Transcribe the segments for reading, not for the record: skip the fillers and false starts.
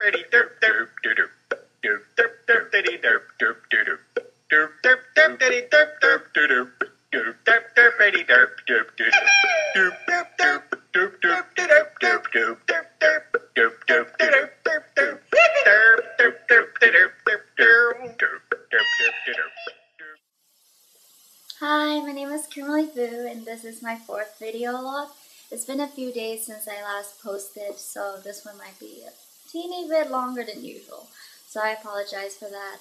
Hi, my name is Kimberly Vu, and this is my fourth video log. It's been a few days since I last posted, so this one might be a teeny bit longer than usual. So I apologize for that.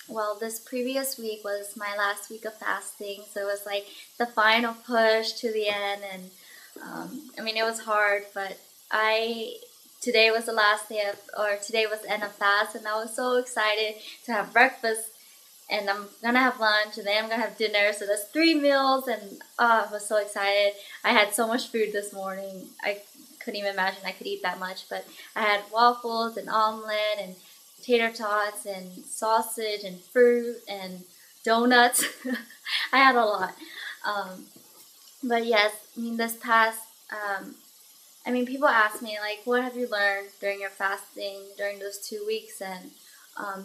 Well, this previous week was my last week of fasting, so it was like the final push to the end, and it was hard, but today was the last day today was the end of fast, and I was so excited to have breakfast, and I'm gonna have lunch, and then I'm gonna have dinner, so that's 3 meals, and I was so excited. I had so much food this morning. I couldn't even imagine I could eat that much, but I had waffles and omelet and tater tots and sausage and fruit and donuts. I had a lot. But yes, this past, people ask me, like, what have you learned during your fasting, during those 2 weeks? And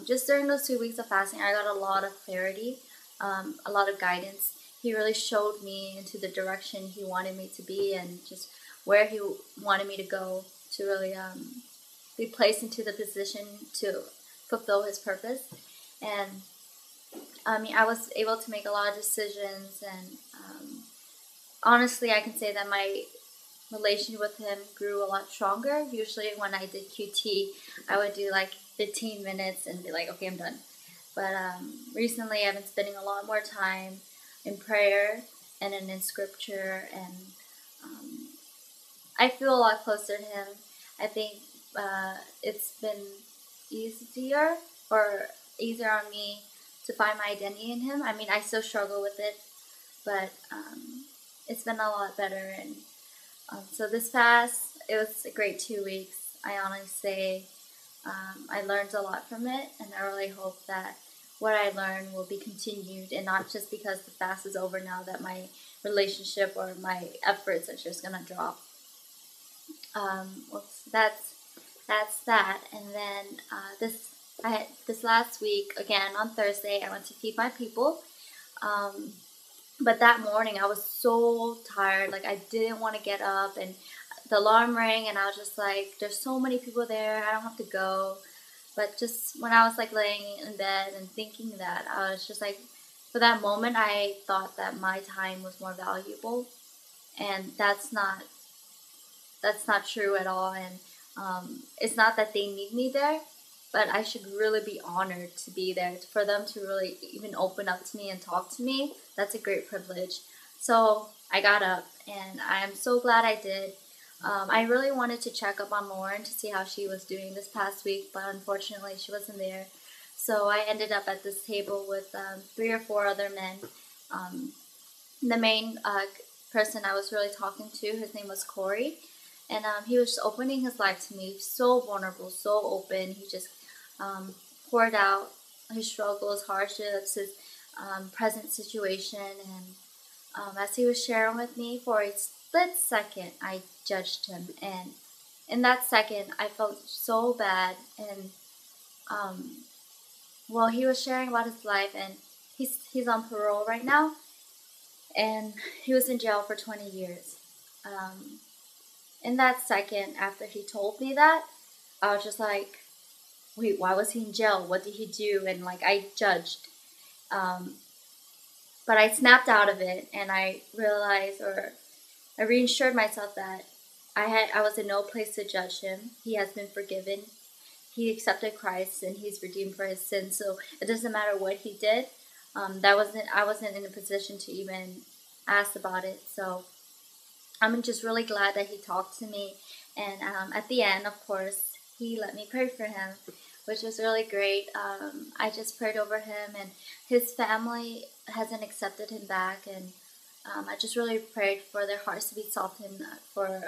just during those 2 weeks of fasting, I got a lot of clarity, a lot of guidance. He really showed me into the direction he wanted me to be, and just where he wanted me to go to really be placed into the position to fulfill his purpose. And I was able to make a lot of decisions, and honestly, I can say that my relationship with him grew a lot stronger. Usually when I did QT, I would do like 15 minutes and be like, okay, I'm done. But recently I've been spending a lot more time in prayer and in scripture, and I feel a lot closer to him. I think it's been easier on me to find my identity in him. I still struggle with it, but it's been a lot better. And so this fast, it was a great 2 weeks. I honestly say I learned a lot from it, and I really hope that what I learned will be continued, and not just because the fast is over now that my relationship or my efforts are just gonna drop. Well, that's that. And then this last week, again on Thursday, I went to feed my people. But that morning I was so tired, like I didn't want to get up, and the alarm rang, and I was just like, there's so many people there, I don't have to go. But just when I was like laying in bed and thinking that, I was just like, for that moment I thought that my time was more valuable, and that's not true at all. And it's not that they need me there, but I should really be honored to be there. For them to really even open up to me and talk to me, that's a great privilege. So I got up, and I'm so glad I did. I really wanted to check up on Lauren to see how she was doing this past week, but unfortunately she wasn't there. So I ended up at this table with 3 or 4 other men. The main person I was really talking to, his name was Corey, and he was just opening his life to me, so vulnerable, so open. He just poured out his struggles, hardships, his present situation, and as he was sharing with me, for a split second, I judged him, and in that second, I felt so bad. And he was sharing about his life, and he's on parole right now, and he was in jail for 20 years. In that second, after he told me that, I was just like, wait, why was he in jail? What did he do? And like, I judged. But I snapped out of it, and I realized, or I reassured myself that I was in no place to judge him. He has been forgiven. He accepted Christ, and he's redeemed for his sins. So it doesn't matter what he did. I wasn't in a position to even ask about it. So I'm just really glad that he talked to me. And at the end, of course, he let me pray for him, which was really great. I just prayed over him, and his family hasn't accepted him back, and I just really prayed for their hearts to be softened, for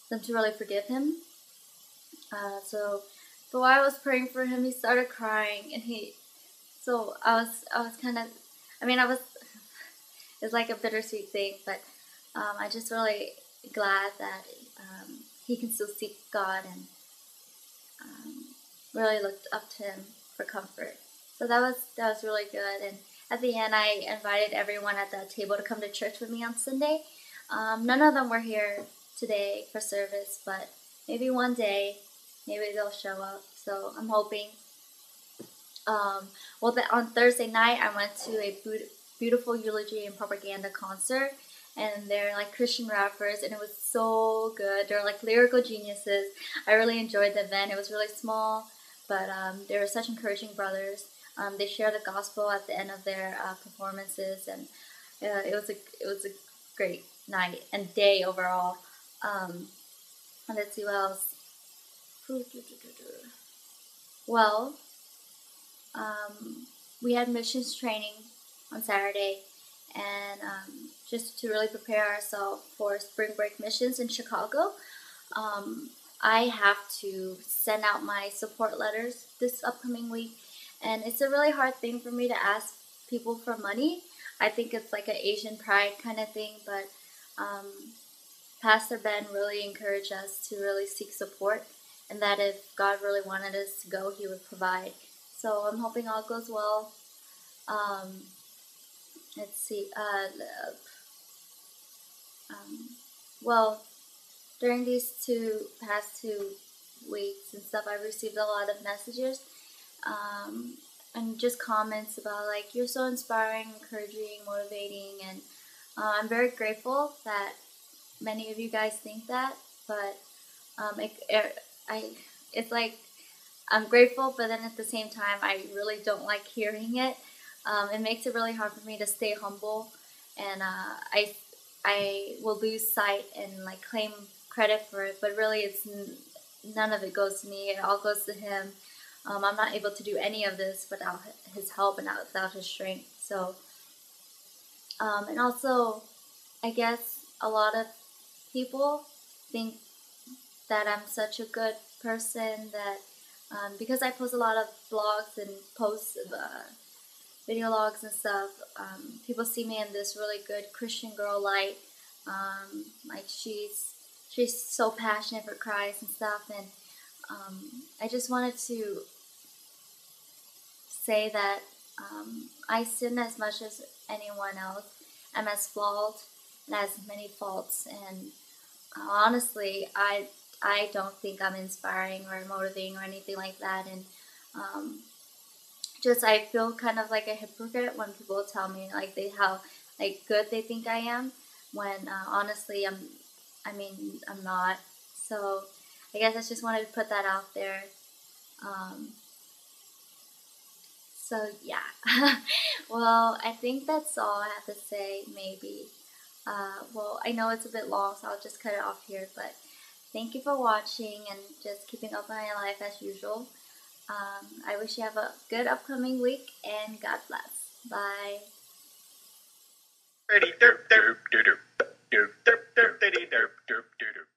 them to really forgive him. So while I was praying for him, he started crying, and I was kind of, it's like a bittersweet thing, but I just really glad that he can still seek God, and really looked up to him for comfort. So that was really good. And at the end, I invited everyone at the table to come to church with me on Sunday. None of them were here today for service, but maybe one day, maybe they'll show up. So I'm hoping. On Thursday night, I went to a beautiful eulogy and propaganda concert, and they're like Christian rappers, and it was so good. They're like lyrical geniuses. I really enjoyed the event. It was really small, but they were such encouraging brothers. They shared the gospel at the end of their performances, and it was a great night and day overall. And let's see what else. Well, we had missions training on Saturday, and just to really prepare ourselves for spring break missions in Chicago, I have to send out my support letters this upcoming week, and it's a really hard thing for me to ask people for money. I think it's like an Asian pride kind of thing, but Pastor Ben really encouraged us to really seek support, and that if God really wanted us to go, He would provide. So I'm hoping all goes well. Um, let's see. Well, during these past 2 weeks and stuff, I received a lot of messages and just comments about like, you're so inspiring, encouraging, motivating, and I'm very grateful that many of you guys think that. But it's like, I'm grateful, but then at the same time, I really don't like hearing it. It makes it really hard for me to stay humble, and I will lose sight and like claim credit for it. But really, none of it goes to me. It all goes to Him. I'm not able to do any of this without His help and without His strength. So, and also, I guess a lot of people think that I'm such a good person that because I post a lot of blogs and posts of video logs and stuff, people see me in this really good Christian girl light. Like she's so passionate for Christ and stuff, and I just wanted to say that I sin as much as anyone else. I'm as flawed and has many faults, and honestly, I don't think I'm inspiring or motivating or anything like that, and just I feel kind of like a hypocrite when people tell me like how like good they think I am, when honestly I'm not. So I guess I just wanted to put that out there. So yeah, well, I think that's all I have to say. Maybe. Well, I know it's a bit long, so I'll just cut it off here. But thank you for watching and just keeping up with my life as usual. I wish you have a good upcoming week, and God bless. Bye. Ready, derp, derp, derp, derp, derp, derp, derp, derp, derp, derp.